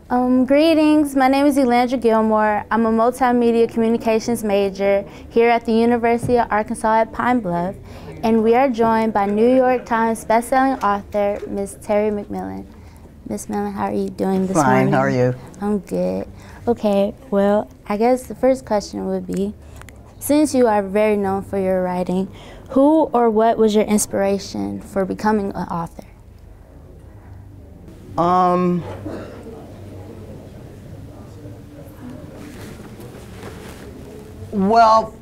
Greetings, my name is Elandra Gilmore. I'm a multimedia communications major here at the University of Arkansas at Pine Bluff, and we are joined by New York Times bestselling author, Ms. Terry McMillan. Ms. Millen, how are you doing this morning? Fine, how are you? I'm good. Okay, well, I guess the first question would be, since you are very known for your writing, who or what was your inspiration for becoming an author? Well,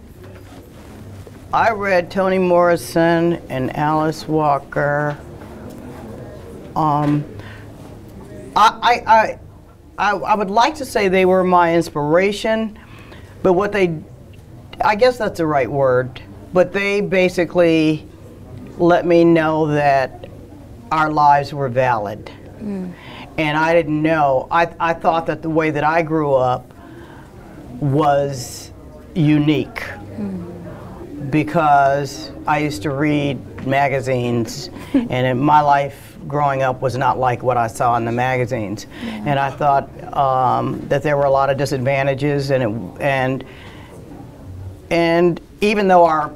I read Toni Morrison and Alice Walker. I would like to say they were my inspiration, but I guess that's the right word, but they basically let me know that our lives were valid. And I didn't know, I thought that the way that I grew up was unique because I used to read magazines and in my life growing up was not like what I saw in the magazines. Yeah. And I thought that there were a lot of disadvantages and even though our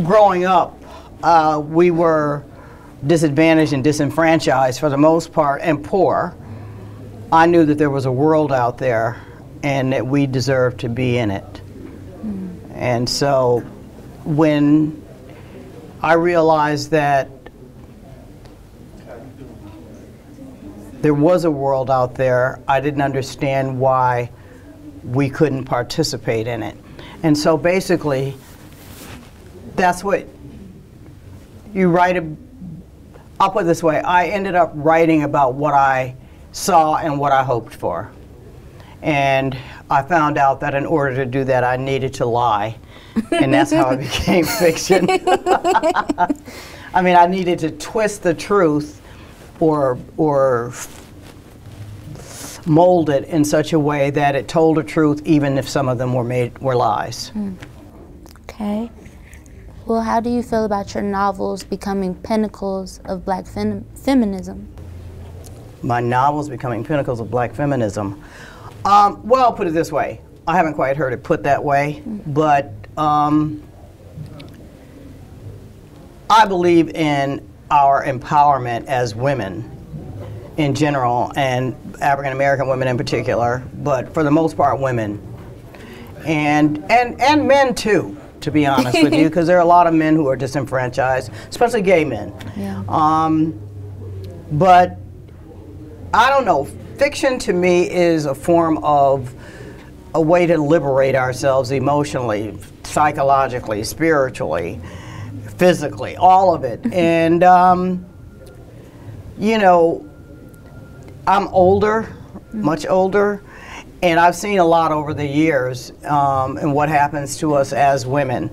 growing up we were disadvantaged and disenfranchised for the most part and poor, I knew that there was a world out there and that we deserved to be in it. And so when I realized that there was a world out there, I didn't understand why we couldn't participate in it. And so basically, that's what you write. I'll put it this way, I ended up writing about what I saw and what I hoped for. And I found out that in order to do that, I needed to lie. And that's how it became fiction. I mean, I needed to twist the truth or mold it in such a way that it told the truth, even if some of them were lies. Okay. Well, how do you feel about your novels becoming pinnacles of black feminism? My novels becoming pinnacles of black feminism. Well, I'll put it this way. I haven't quite heard it put that way, but I believe in our empowerment as women in general, and African American women in particular, but for the most part women. And men too, to be honest with you, because there are a lot of men who are disenfranchised, especially gay men. Yeah. But I don't know, fiction to me is a form of a way to liberate ourselves emotionally, psychologically, spiritually, physically, all of it. And you know, I'm older, much older, and I've seen a lot over the years and what happens to us as women.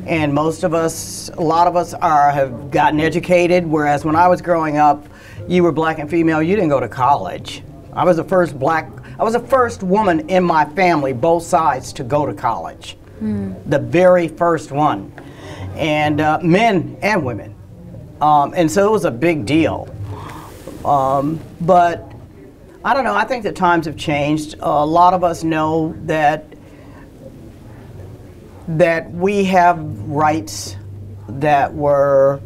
And most of us, a lot of us have gotten educated, whereas when I was growing up, you were black and female, you didn't go to college. I was the first woman in my family, both sides, to go to college. The very first one. And men and women. And so it was a big deal. But I don't know, I think that times have changed. A lot of us know that we have rights that were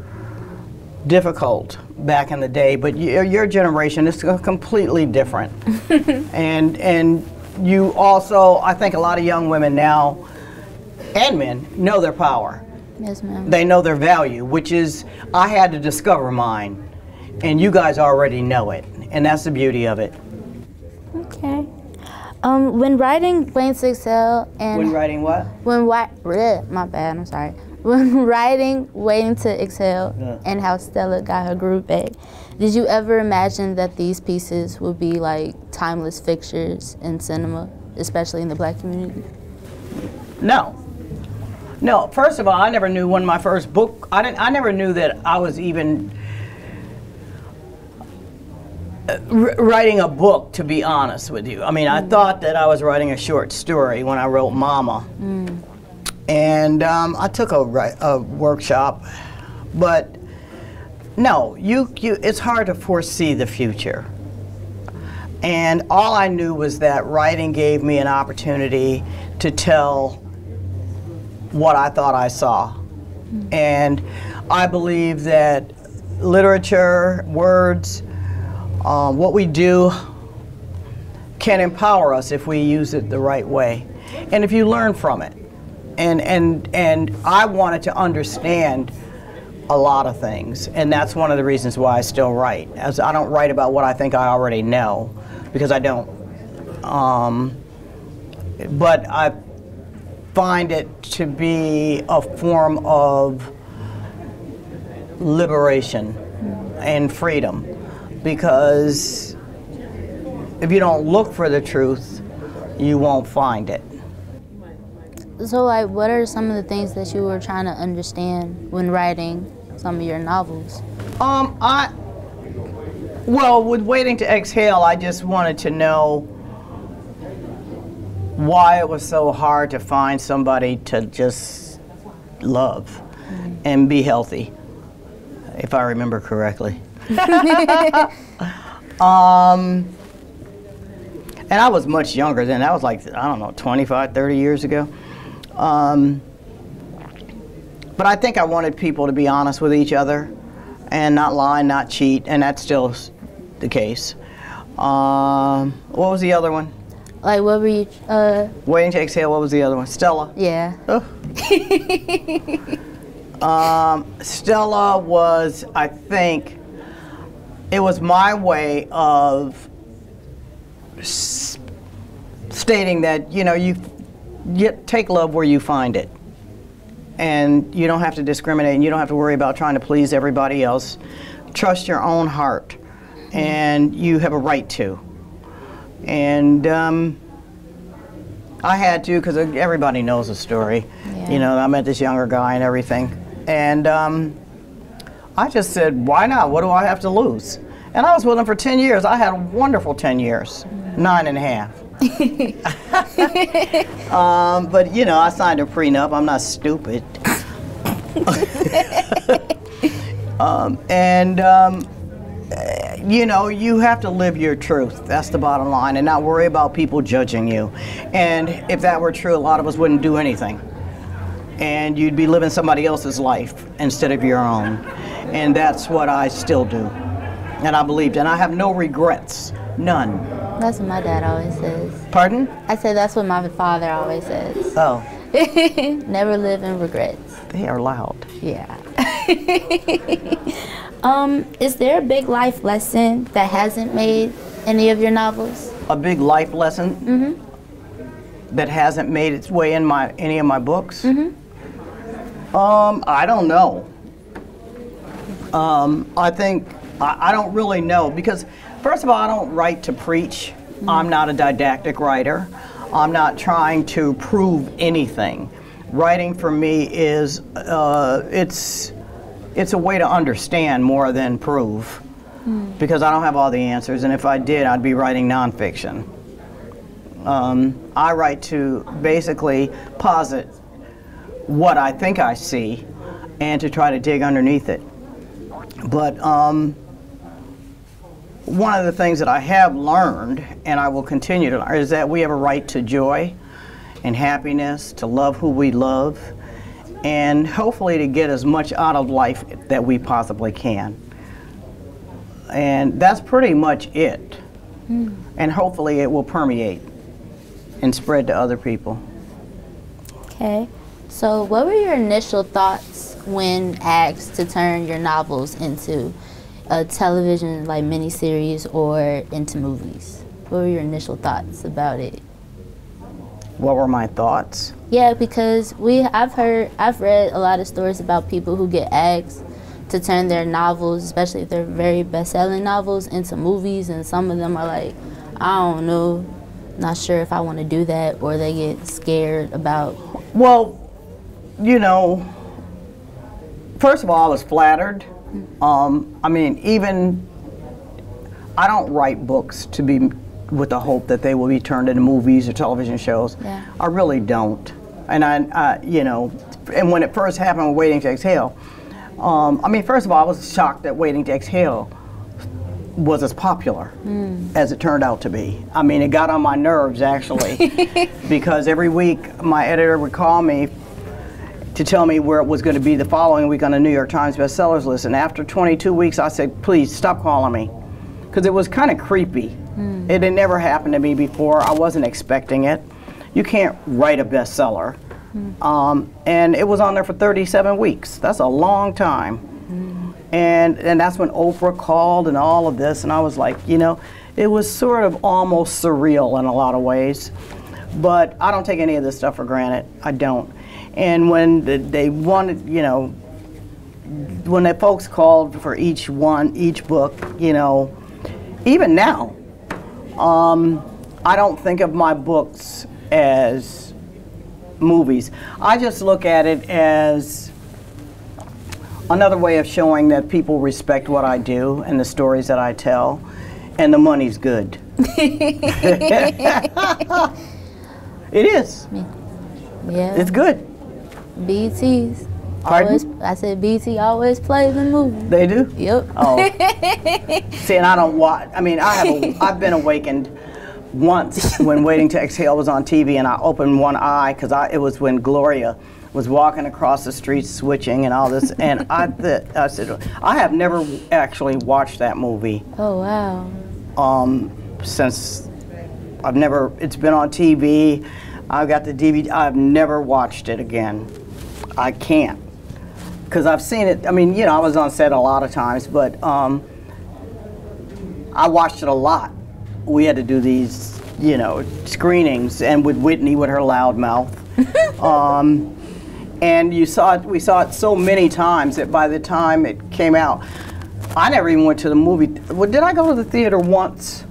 difficult back in the day, but your generation is completely different. and you also, I think a lot of young women now, and men, know their power. Yes, ma'am. They know their value, which is, I had to discover mine, and you guys already know it, and that's the beauty of it. Okay. When writing Waiting to Excel and... When writing what? My bad, I'm sorry. When writing Waiting to Excel and How Stella Got Her Groove Back, did you ever imagine that these pieces would be like timeless fixtures in cinema, especially in the black community? No. No, first of all, I never knew when my first book, I never knew that I was even writing a book, to be honest with you. I mean, I thought that I was writing a short story when I wrote Mama. And I took a workshop, but no, it's hard to foresee the future. And all I knew was that writing gave me an opportunity to tell what I thought I saw. And I believe that literature, words, what we do can empower us if we use it the right way. And if you learn from it. And I wanted to understand a lot of things, and that's one of the reasons why I still write. As I don't write about what I think I already know, because I don't. But I find it to be a form of liberation and freedom, because if you don't look for the truth, you won't find it. So, like, what are some of the things that you were trying to understand when writing some of your novels? Well, with Waiting to Exhale, I just wanted to know why it was so hard to find somebody to just love and be healthy, if I remember correctly. And I was much younger then. That was like, I don't know, 25, 30 years ago. But I think I wanted people to be honest with each other and not lie, not cheat, and that's still the case. What was the other one? Like, what were you, Waiting to Exhale, what was the other one? Stella. Yeah. Oh. Stella was, I think, it was my way of stating that, you know, you take love where you find it. And you don't have to discriminate, and you don't have to worry about trying to please everybody else. Trust your own heart, and you have a right to. And I had to, because everybody knows the story. Yeah. You know, I met this younger guy and everything. And I just said, why not? What do I have to lose? And I was with him for 10 years. I had a wonderful 10 years, 9.5. But you know, I signed a prenup. I'm not stupid. You know, you have to live your truth. That's the bottom line, and not worry about people judging you. And if that were true, a lot of us wouldn't do anything. And you'd be living somebody else's life instead of your own. And that's what I still do. And I believed, and I have no regrets. None. That's what my dad always says. Pardon? I said that's what my father always says. Oh. Never live in regrets. They are loud. Yeah. Is there a big life lesson that hasn't made any of your novels? A big life lesson that hasn't made its way in any of my books? I don't know. I think I don't really know, because first of all, I don't write to preach. I'm not a didactic writer. I'm not trying to prove anything. Writing for me is, it's a way to understand more than prove, because I don't have all the answers, and if I did, I'd be writing nonfiction. I write to basically posit what I think I see and to try to dig underneath it. But one of the things that I have learned, and I will continue to learn, is that we have a right to joy and happiness, to love who we love, and hopefully to get as much out of life that we possibly can. And that's pretty much it. And hopefully it will permeate and spread to other people. Okay. So what were your initial thoughts when asked to turn your novels into a television like miniseries or into movies? What were your initial thoughts about it? What were my thoughts? Yeah, because I've read a lot of stories about people who get asked to turn their novels, especially if they're very best-selling novels, into movies, and some of them are like, I don't know, not sure if I want to do that, or they get scared about. Well, you know, first of all, I was flattered. I mean, I don't write books to be with the hope that they will be turned into movies or television shows. Yeah. I really don't. And I, you know, and when it first happened with Waiting to Exhale, I mean, first of all, I was shocked that Waiting to Exhale was as popular as it turned out to be. I mean, it got on my nerves, actually, because every week my editor would call me to tell me where it was going to be the following week on the New York Times bestsellers list. And after 22 weeks, I said, please stop calling me, because it was kind of creepy. It had never happened to me before. I wasn't expecting it. You can't write a bestseller. And it was on there for 37 weeks. That's a long time. And that's when Oprah called and all of this, and I was like, you know, it was sort of almost surreal in a lot of ways. But I don't take any of this stuff for granted. I don't. And when they wanted, you know, when the folks called for each book, you know, even now, I don't think of my books as movies. I just look at it as another way of showing that people respect what I do and the stories that I tell, and the money's good. It is. Yeah. It's good. BET's. Pardon? I said BET always plays the movie. They do? Yep. Oh. See, and I don't watch. I mean, I've been awakened once when Waiting to Exhale was on TV, and I opened one eye because it was when Gloria was walking across the street switching and all this, and I said, I have never actually watched that movie. Oh, wow. Since it's been on TV. I've got the DVD. I've never watched it again. I can't, because I've seen it. I mean, you know, I was on set a lot of times, but I watched it a lot. We had to do these, you know, screenings, and with Whitney with her loud mouth. And we saw it so many times that by the time it came out, I never even went to the movie. Well, did I go to the theater once?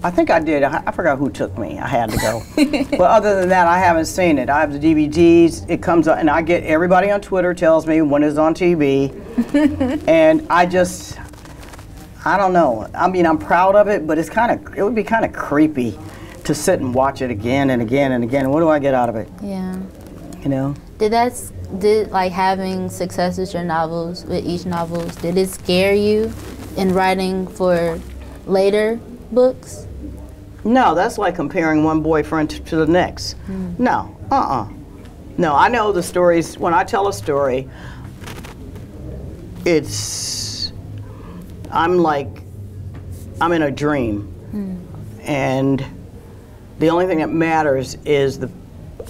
I think I did. I forgot who took me. I had to go. But other than that, I haven't seen it. I have the DVDs. It comes up, and I get everybody on Twitter tells me when it's on TV. And I don't know. I mean, I'm proud of it, but it would be kind of creepy to sit and watch it again and again and again. What do I get out of it? Yeah. You know? Did like having success with your novels, with each novels, did it scare you in writing for later books? No, that's like comparing one boyfriend to the next. No, No, I know the stories. When I tell a story, I'm in a dream. And the only thing that matters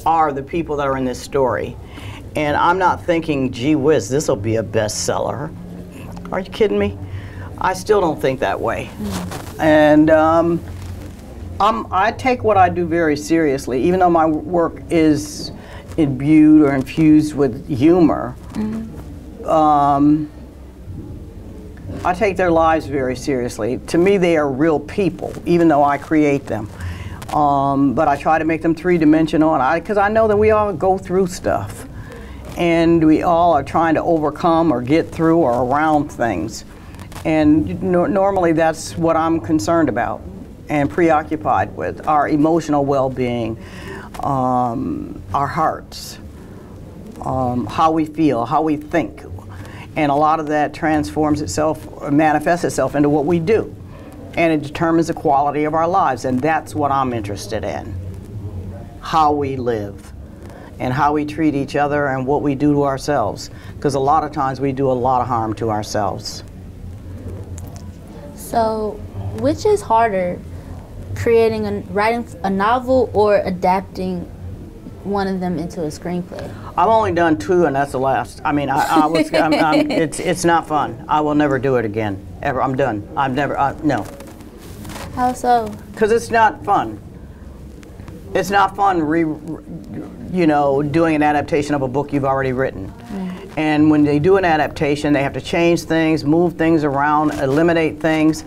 are the people that are in this story. And I'm not thinking, gee whiz, this will be a bestseller. Are you kidding me? I still don't think that way. And I take what I do very seriously, even though my work is imbued or infused with humor. I take their lives very seriously. To me, they are real people, even though I create them. But I try to make them three-dimensional, because I know that we all go through stuff. And we all are trying to overcome or get through or around things. And normally that's what I'm concerned about and preoccupied with, our emotional well-being, our hearts, how we feel, how we think. And a lot of that transforms itself, or manifests itself into what we do. And it determines the quality of our lives, and that's what I'm interested in. How we live, and how we treat each other, and what we do to ourselves. Because a lot of times we do a lot of harm to ourselves. So, which is harder, writing a novel or adapting one of them into a screenplay? I've only done 2, and that's the last. I mean, it's not fun. I will never do it again, ever. I'm done. No. How so? Because it's not fun. It's not fun, doing an adaptation of a book you've already written. And when they do an adaptation, they have to change things, move things around, eliminate things,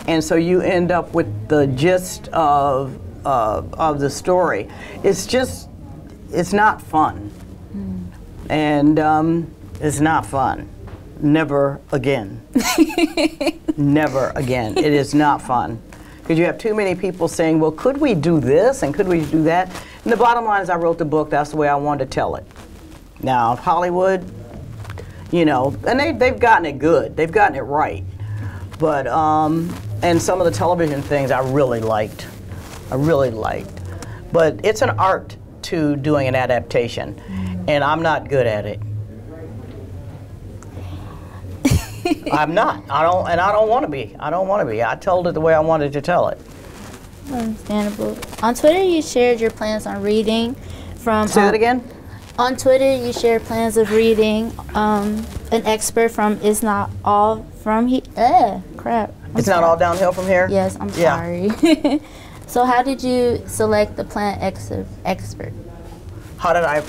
and so you end up with the gist of the story. It's not fun, and it's not fun. Never again. Never again. It is not fun. Because you have too many people saying, well, could we do this and could we do that? And the bottom line is I wrote the book, that's the way I wanted to tell it. Now, Hollywood, and they've gotten it good. They've gotten it right. But and some of the television things I really liked. But it's an art to doing an adaptation, and I'm not good at it. I'm not. I don't want to be. I told it the way I wanted to tell it. Understandable. On Twitter, you shared your plans on reading from... Say that again? On Twitter, you shared plans of reading an expert from It's Not All From Here. Crap. It's Not All Downhill From Here? Yes, I'm sorry. So how did you select the plant expert? How did I...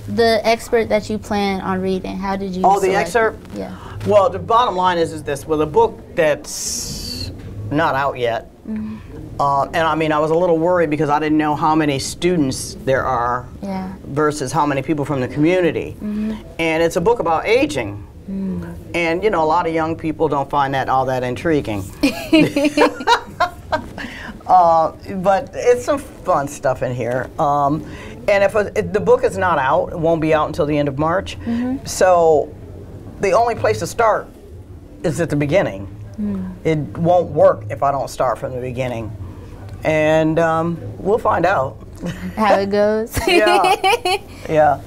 The expert that you plan on reading, how did you Oh, select the excerpt? it? Yeah. Well, the bottom line is this. Well, the book that's not out yet, and I mean, I was a little worried because I didn't know how many students there are versus how many people from the community. And it's a book about aging. And, you know, a lot of young people don't find that all that intriguing. But it's some fun stuff in here. And if the book is not out, it won't be out until the end of March. So the only place to start is at the beginning. It won't work if I don't start from the beginning. And we'll find out. How it goes. Yeah.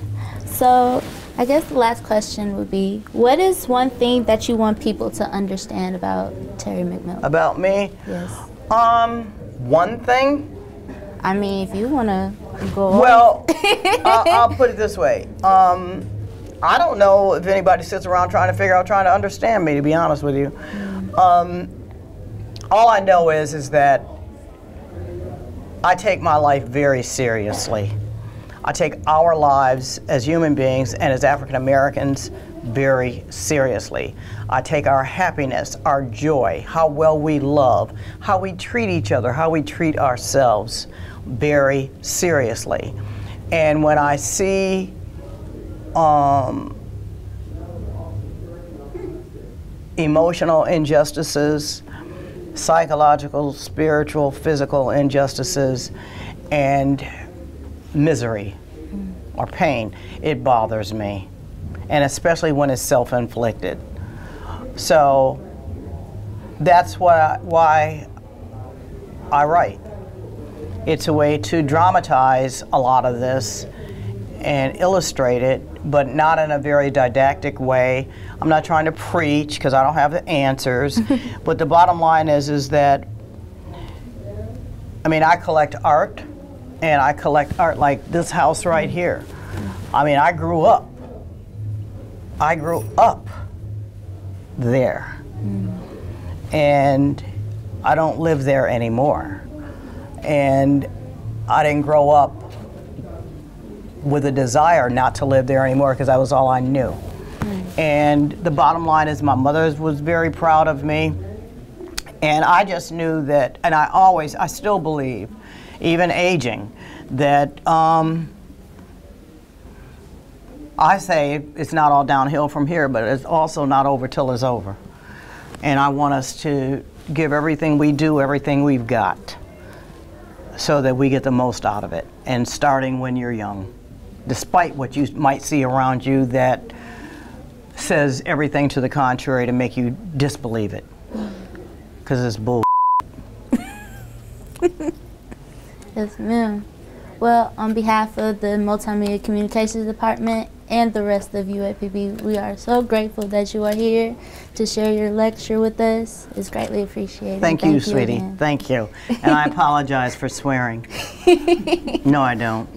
So I guess the last question would be, what is one thing that you want people to understand about Terry McMillan? About me? Yes. One thing? I mean, if you want to go on. Well, I'll put it this way. I don't know if anybody sits around trying to understand me, to be honest with you. All I know is that I take my life very seriously. I take our lives as human beings and as African Americans very seriously. I take our happiness, our joy, how well we love, how we treat each other, how we treat ourselves very seriously. And when I see emotional injustices, psychological, spiritual, physical injustices, and misery or pain, it bothers me. And especially when it's self-inflicted. So that's why I write. It's a way to dramatize a lot of this and illustrate it, but not in a very didactic way. I'm not trying to preach because I don't have the answers. But the bottom line is that, I mean, I collect art, and I collect art like this house right here. I mean, I grew up there. And I don't live there anymore. And I didn't grow up with a desire not to live there anymore because that was all I knew. And the bottom line is my mother was very proud of me. And I just knew that, and I still believe, even aging, that I say it's not all downhill from here, but it's also not over till it's over. And I want us to give everything we do, everything we've got, so that we get the most out of it. And starting when you're young, despite what you might see around you that says everything to the contrary to make you disbelieve it, because it's bull. Yes, ma'am. Well, on behalf of the Multimedia Communications Department and the rest of UAPB, we are so grateful that you are here to share your lecture with us. It's greatly appreciated. Thank you, sweetie. Again. Thank you. And I apologize for swearing. No, I don't.